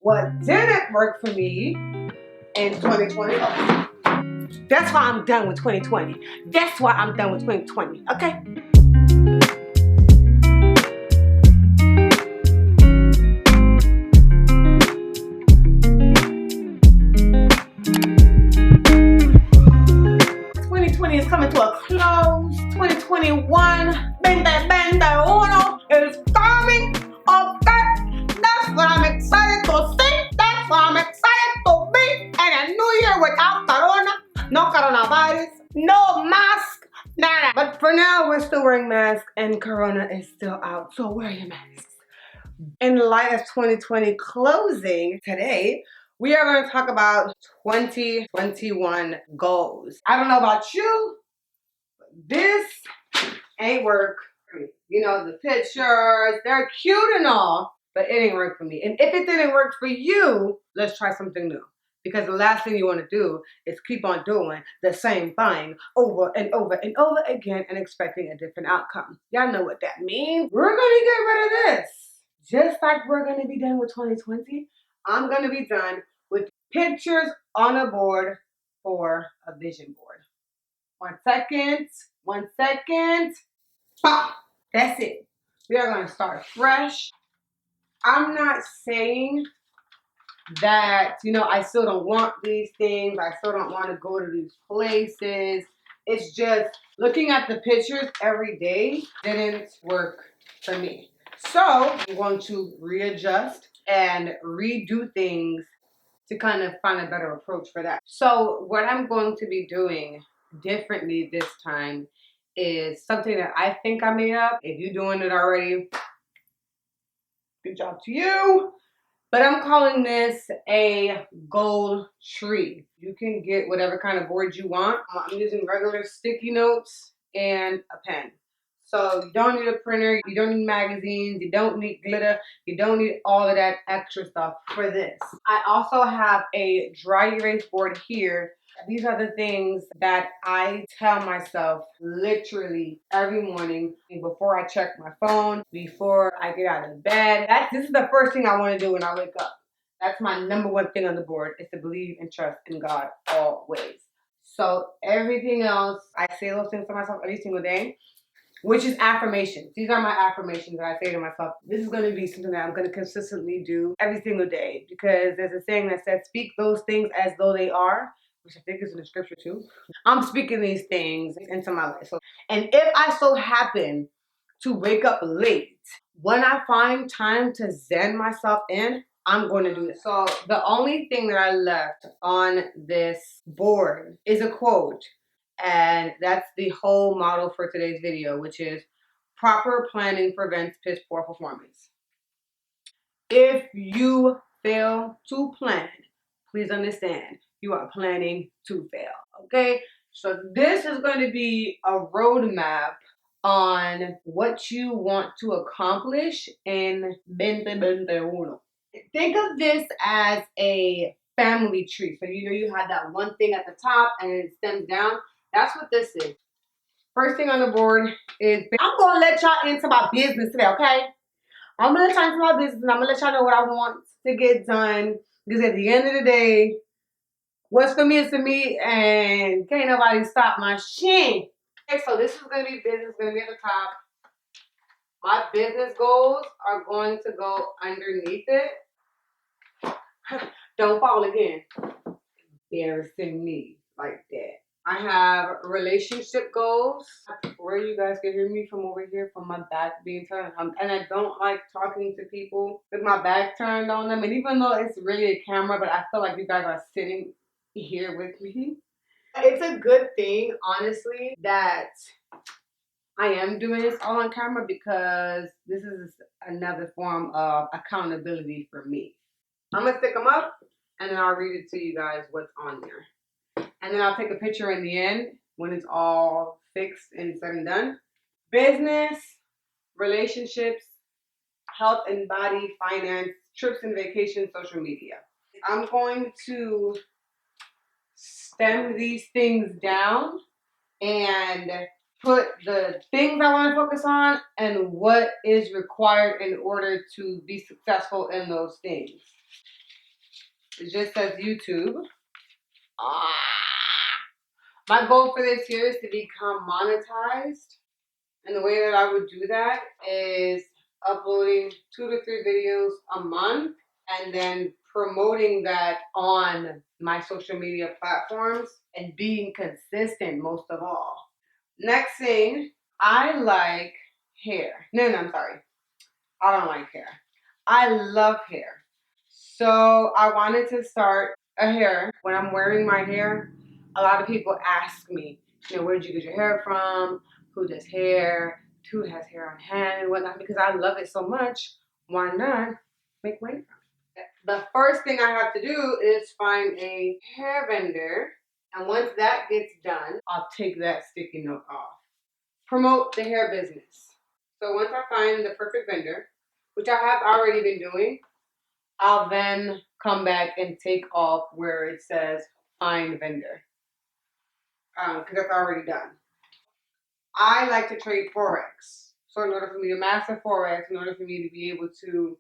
what didn't work for me in 2020. That's why I'm done with 2020. That's why I'm done with 2020, okay? Is coming to a close. 2021, 2021 is coming. Okay, that's what I'm excited to see. That's what I'm excited to be. And a new year without corona, no coronavirus, no mask, nada. But for now, we're still wearing masks and corona is still out. So wear your masks. In light of 2020 closing today, we are going to talk about 2021 goals. I don't know about you, but this ain't work for me. You know, the pictures, they're cute and all, but it ain't work for me. And if it didn't work for you, let's try something new. Because the last thing you want to do is keep on doing the same thing over and over and over again and expecting a different outcome. Y'all know what that means. We're going to get rid of this. Just like we're going to be done with 2020, I'm going to be done with pictures on a board for a vision board. 1 second. 1 second. Pop. That's it. We are going to start fresh. I'm not saying that, you know, I still don't want these things. I still don't want to go to these places. It's just looking at the pictures every day didn't work for me. So I'm going to readjust and redo things to kind of find a better approach for that. So what I'm going to be doing differently this time is something that I think I made up. If you're doing it already, good job to you. But I'm calling this a goal tree. You can get whatever kind of board you want. I'm using regular sticky notes and a pen. So you don't need a printer, you don't need magazines, you don't need glitter, you don't need all of that extra stuff for this. I also have a dry erase board here. These are the things that I tell myself literally every morning before I check my phone, before I get out of bed. This is the first thing I want to do when I wake up. That's my number one thing on the board, is to believe and trust in God always. So everything else, I say those things to myself every single day, which is affirmations. These are my affirmations that I say to myself. This is going to be something that I'm going to consistently do every single day, because there's a saying that says, speak those things as though they are, which I think is in the scripture too. I'm speaking these things into my life. And if I so happen to wake up late, when I find time to zen myself in, I'm going to do it. So the only thing that I left on this board is a quote. And that's the whole model for today's video, which is proper planning prevents piss poor performance. If you fail to plan, please understand you are planning to fail, okay? So this is going to be a roadmap on what you want to accomplish in 2021. Think of this as a family tree. So you know you have that one thing at the top and it stems down. That's what this is. First thing on the board is, I'm going to let y'all into my business today, okay? I'm going to let y'all into my business and I'm going to let y'all know what I want to get done. Because at the end of the day, what's for me is for me and can't nobody stop my shit. Okay, so this is going to be business, going to be at the top. My business goals are going to go underneath it. Don't fall again. Embarrassing me like that. I have relationship goals. Where you guys can hear me from over here, from my back being turned. And I don't like talking to people with my back turned on them. And even though it's really a camera, but I feel like you guys are sitting here with me. It's a good thing, honestly, that I am doing this all on camera, because this is another form of accountability for me. I'm going to stick them up and then I'll read it to you guys what's on there. And then I'll take a picture in the end when it's all fixed and said and done. Business, relationships, health and body, finance, trips and vacations, social media. I'm going to stem these things down and put the things I want to focus on and what is required in order to be successful in those things. It just says YouTube. My goal for this year is to become monetized. And the way that I would do that is uploading 2 to 3 videos a month and then promoting that on my social media platforms and being consistent most of all. Next thing, I like hair. No, I'm sorry. I don't like hair. I love hair. So I wanted to start a hair. When I'm wearing my hair, a lot of people ask me, where did you get your hair from? Who does hair? Who has hair on hand and whatnot? Because I love it so much, why not make money from it? The first thing I have to do is find a hair vendor. And once that gets done, I'll take that sticky note off. Promote the hair business. So once I find the perfect vendor, which I have already been doing, I'll then come back and take off where it says find vendor. Because that's already done. I like to trade Forex. So in order for me to master Forex, in order for me to be able to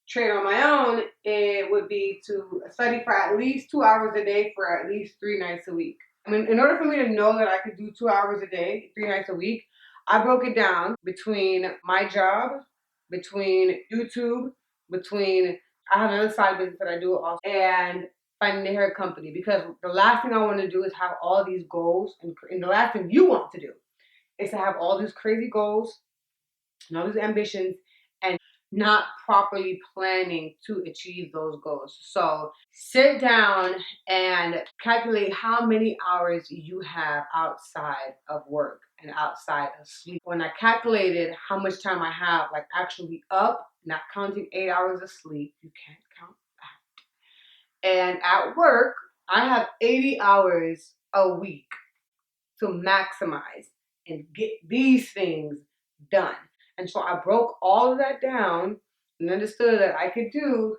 trade on my own, it would be to study for at least 2 hours a day for at least 3 nights a week. I mean, in order for me to know that I could do 2 hours a day, 3 nights a week, I broke it down between my job, between YouTube, between I have another side business that I do also, and finding a hair company. Because the last thing I want to do is have all these goals, and the last thing you want to do is to have all these crazy goals and all these ambitions and not properly planning to achieve those goals. So sit down and calculate how many hours you have outside of work and outside of sleep. When I calculated how much time I have, like actually up, not counting 8 hours of sleep, you can't count that. And at work, I have 80 hours a week to maximize and get these things done. And so I broke all of that down and understood that I could do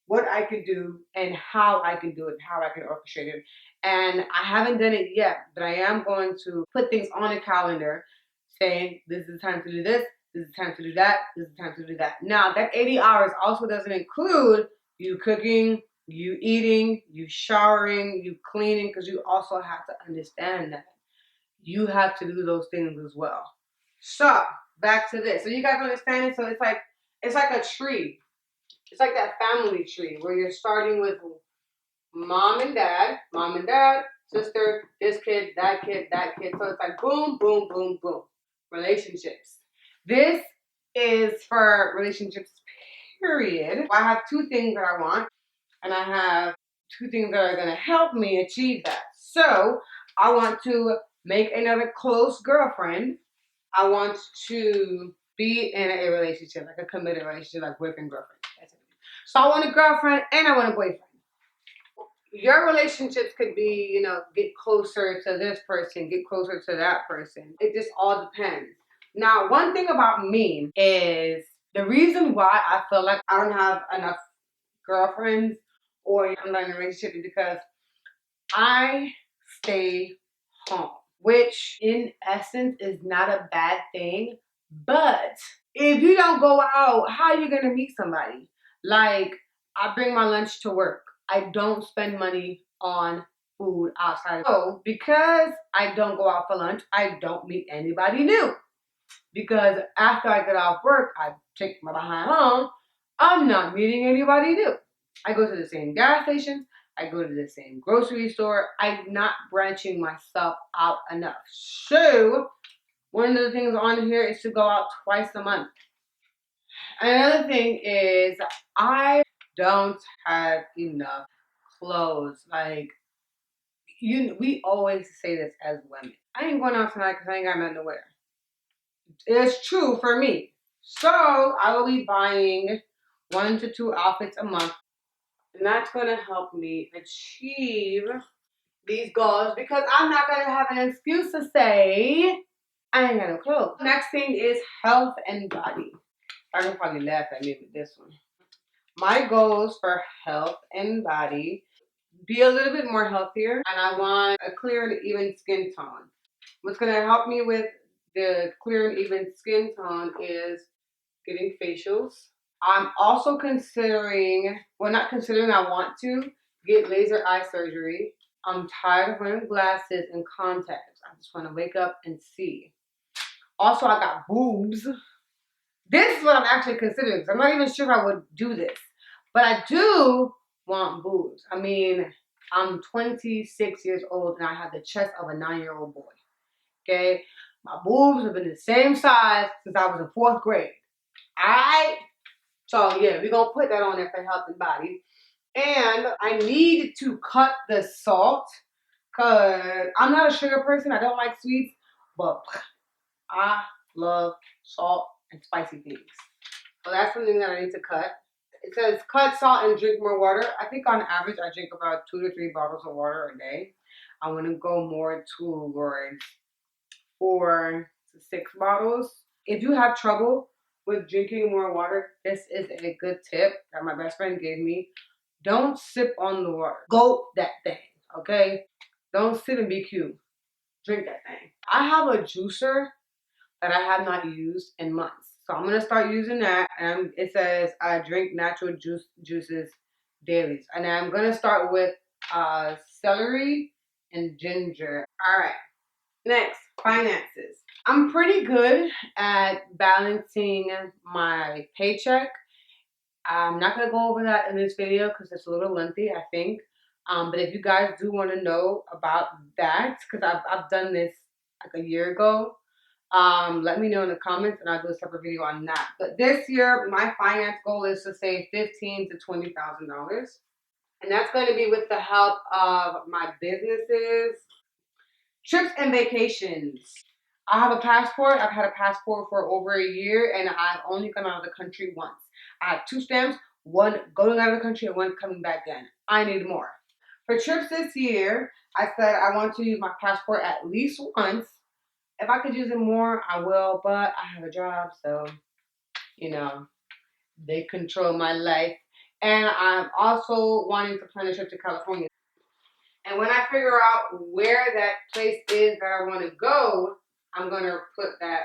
what I could do and how I could do it, how I could orchestrate it. And I haven't done it yet, but I am going to put things on a calendar saying this is the time to do this is the time to do that, this is the time to do that. Now, that 80 hours also doesn't include you cooking, you eating, you showering, you cleaning, because you also have to understand that you have to do those things as well. So back to this. So you guys understand it? So it's like a tree. It's like that family tree where you're starting with mom and dad, sister, this kid, that kid, that kid. So it's like boom, boom, boom, boom. Relationships. This is for relationships, period. I have 2 things that I want, and I have 2 things that are going to help me achieve that. So I want to make another close girlfriend. I want to be in a relationship, like a committed relationship, like boyfriend, girlfriend. That's it. So I want a girlfriend and I want a boyfriend. Your relationships could be, get closer to this person, get closer to that person. It just all depends. Now, one thing about me is the reason why I feel like I don't have enough girlfriends or I'm not in a relationship is because I stay home, which in essence is not a bad thing. But if you don't go out, how are you going to meet somebody? Like, I bring my lunch to work. I don't spend money on food outside. So because I don't go out for lunch, I don't meet anybody new. Because after I get off work, I take my behind home, I'm not meeting anybody new. I go to the same gas station. I go to the same grocery store. I'm not branching myself out enough. So one of the things on here is to go out twice a month. Another thing is I don't have enough clothes. Like, we always say this as women. I ain't going out tonight because I ain't got nothing to wear. It's true for me. So I will be buying 1 to 2 outfits a month. And that's going to help me achieve these goals because I'm not going to have an excuse to say I ain't got no clothes. Next thing is health and body. I can probably laugh at me with this one. My goals for health and body, be a little bit more healthier, and I want a clear and even skin tone. What's going to help me with the clear and even skin tone is getting facials. I'm also considering, well, not considering, I want to get laser eye surgery. I'm tired of wearing glasses and contacts. I just want to wake up and see. Also, I got boobs. This is what I'm actually considering, because I'm not even sure if I would do this. But I do want boobs. I mean, I'm 26 years old and I have the chest of a 9-year-old boy. Okay? My boobs have been the same size since I was in 4th grade. Alright? So yeah, we're gonna put that on there for healthy body. And I need to cut the salt, because I'm not a sugar person. I don't like sweets, but I love salt and spicy things. So that's something that I need to cut. It says cut salt and drink more water. I think on average I drink about 2 to 3 bottles of water a day. I want to go more towards 4 to 6 bottles. If you have trouble with drinking more water, this is a good tip that my best friend gave me. Don't sip on the water. Gulp that thing, okay? Don't sit and be cute. Drink that thing. I have a juicer that I have not used in months. So I'm gonna start using that. And it says I drink natural juices daily. And I'm gonna start with celery and ginger. All right. Next, finances. I'm pretty good at balancing my paycheck. I'm not gonna go over that in this video because it's a little lengthy, I think. But if you guys do want to know about that, because I've done this like a year ago, let me know in the comments and I'll do a separate video on that. But this year, my finance goal is to save $15,000 to $20,000. And that's going to be with the help of my businesses, trips and vacations. I have a passport. I've had a passport for over a year and I've only gone out of the country once. I have 2 stamps, one going out of the country and one coming back in. I need more. For trips this year, I said I want to use my passport at least once. If I could use it more, I will, but I have a job, so, you know, they control my life. And I'm also wanting to plan a trip to California. And when I figure out where that place is that I want to go, I'm going to put that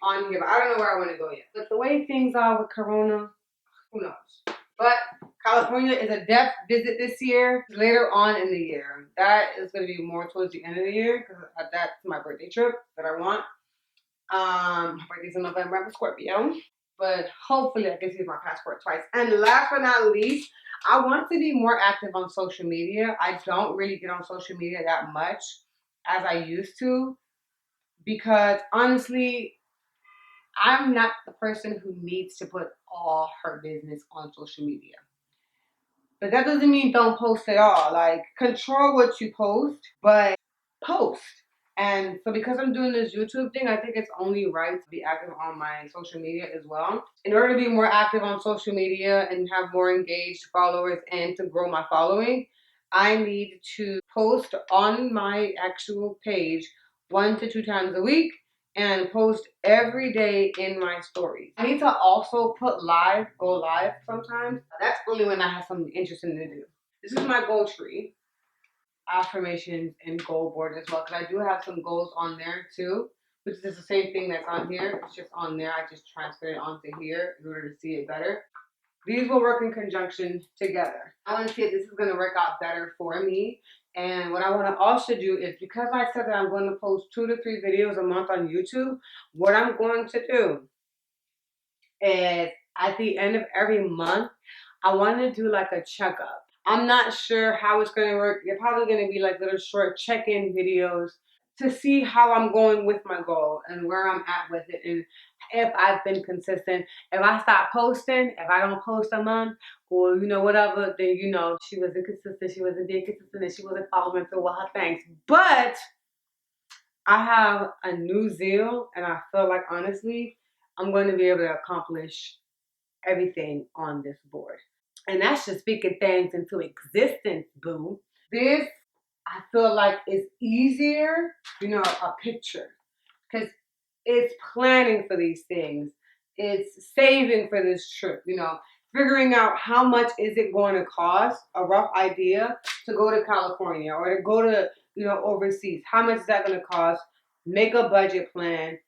on here. But I don't know where I want to go yet. But the way things are with Corona, who knows? But California is a depth visit this year, later on in the year. That is going to be more towards the end of the year, because that's my birthday trip that I want. My birthday's in November. I'm a Scorpio. But hopefully I can use my passport twice. And last but not least, I want to be more active on social media. I don't really get on social media that much as I used to, because honestly, I'm not the person who needs to put all her business on social media. But that doesn't mean don't post at all. Like, control what you post, but post. And so because I'm doing this YouTube thing, I think it's only right to be active on my social media as well. In order to be more active on social media and have more engaged followers and to grow my following, I need to post on my actual page 1 to 2 times a week and post every day in my stories. I need to also go live sometimes. That's only when I have something interesting to do. This is my goal tree, affirmations and goal board as well, because I do have some goals on there too, which is the same thing that's on here. It's just on there. I just transferred it onto here in order to see it better. These will work in conjunction together. I want to see if this is going to work out better for me. And what I want to also do is, because I said that I'm going to post 2 to 3 videos a month on YouTube, what I'm going to do is at the end of every month, I want to do like a checkup. I'm not sure how it's going to work. They're probably going to be like little short check-in videos to see how I'm going with my goal and where I'm at with it, and if I've been consistent. If I stop posting, if I don't post a month, or you know, whatever, then you know, she wasn't consistent, she wasn't being consistent, and she wasn't following through with her things. But I have a new zeal, and I feel like honestly, I'm going to be able to accomplish everything on this board. And that's just speaking things into existence, boo. This, I feel like, is easier, you know, a picture. Because it's planning for these things. It's saving for this trip, you know. Figuring out how much is it going to cost, a rough idea, to go to California or to go to, you know, overseas. How much is that going to cost? Make a budget plan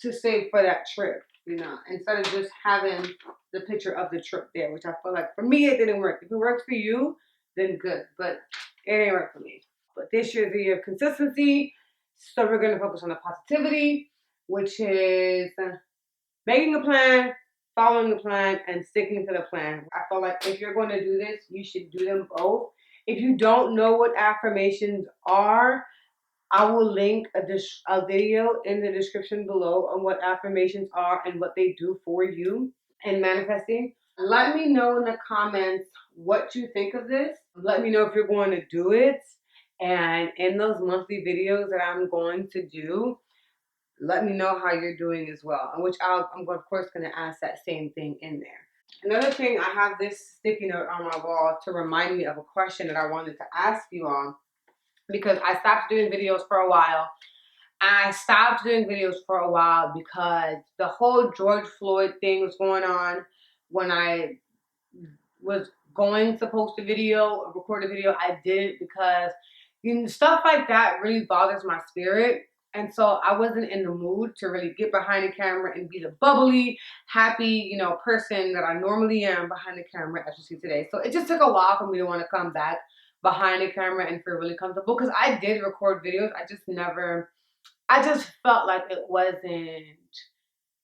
to save for that trip. You know, instead of just having the picture of the trip there, which I feel like for me it didn't work. If it works for you, then good, but it ain't work for me. But this year's the year of consistency, so we're gonna focus on the positivity, which is making a plan, following the plan, and sticking to the plan. I feel like if you're going to do this, you should do them both. If you don't know what affirmations are, I will link a video in the description below on what affirmations are and what they do for you in manifesting. Let me know in the comments what you think of this. Let me know if you're going to do it. And in those monthly videos that I'm going to do, let me know how you're doing as well. Which I'm of course going to ask that same thing in there. Another thing, I have this sticky note on my wall to remind me of a question that I wanted to ask you all, because I stopped doing videos for a while. I stopped doing videos for a while because the whole George Floyd thing was going on. When I was going to post a video or record a video, I didn't, because stuff like that really bothers my spirit. And so I wasn't in the mood to really get behind the camera and be the bubbly, happy, person that I normally am behind the camera, as you see today. So it just took a while for me to want to come back behind the camera and feel really comfortable, because I did record videos. I just felt like it wasn't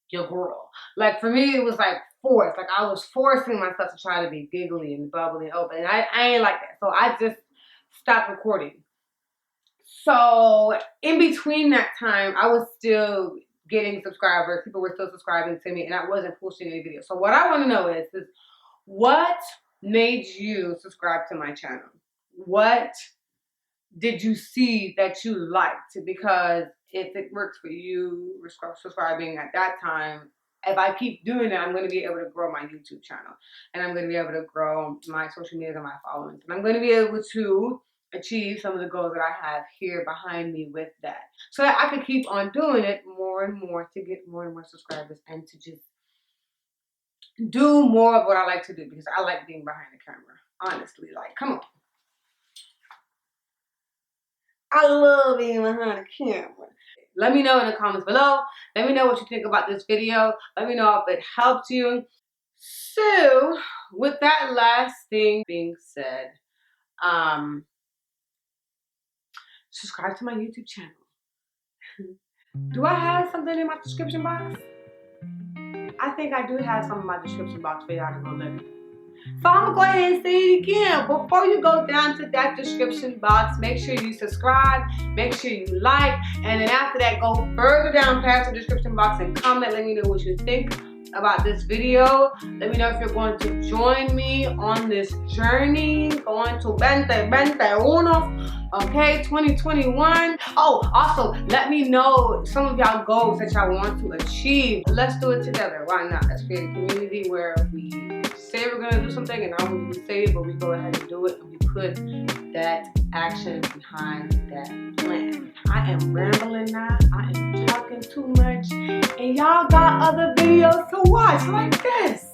your girl. Like for me, it was like forced. Like I was forcing myself to try to be giggly and bubbly and open. And I ain't like that. So I just stopped recording. So in between that time, I was still getting subscribers. People were still subscribing to me, and I wasn't posting any videos. So what I want to know is what made you subscribe to my channel? What did you see that you liked? Because if it works for you, subscribing at that time, if I keep doing it, I'm going to be able to grow my YouTube channel, and I'm going to be able to grow my social media and my followings, and I'm going to be able to achieve some of the goals that I have here behind me with that, so that I could keep on doing it more and more to get more and more subscribers, and to just do more of what I like to do, because I like being behind the camera. Honestly, like, come on. I love being behind the camera. Let me know in the comments below. Let me know what you think about this video. Let me know if it helped you. So, with that last thing being said, subscribe to my YouTube channel. Do I have something in my description box? I think I do have something in my description box for y'all to go look at. So I'm going to go ahead and say it again. Before you go down to that description box, make sure you subscribe, make sure you like, and then after that, go further down past the description box and comment. Let me know what you think about this video. Let me know if you're going to join me on this journey, going to 2021. Oh, also, let me know some of y'all goals that y'all want to achieve. Let's do it together. Why not? Let's create a community where we say we're going to do something, and not only we say it, but we go ahead and do it, and we put that action behind that plan. I am rambling now. I am talking too much, and y'all got other videos to watch like this.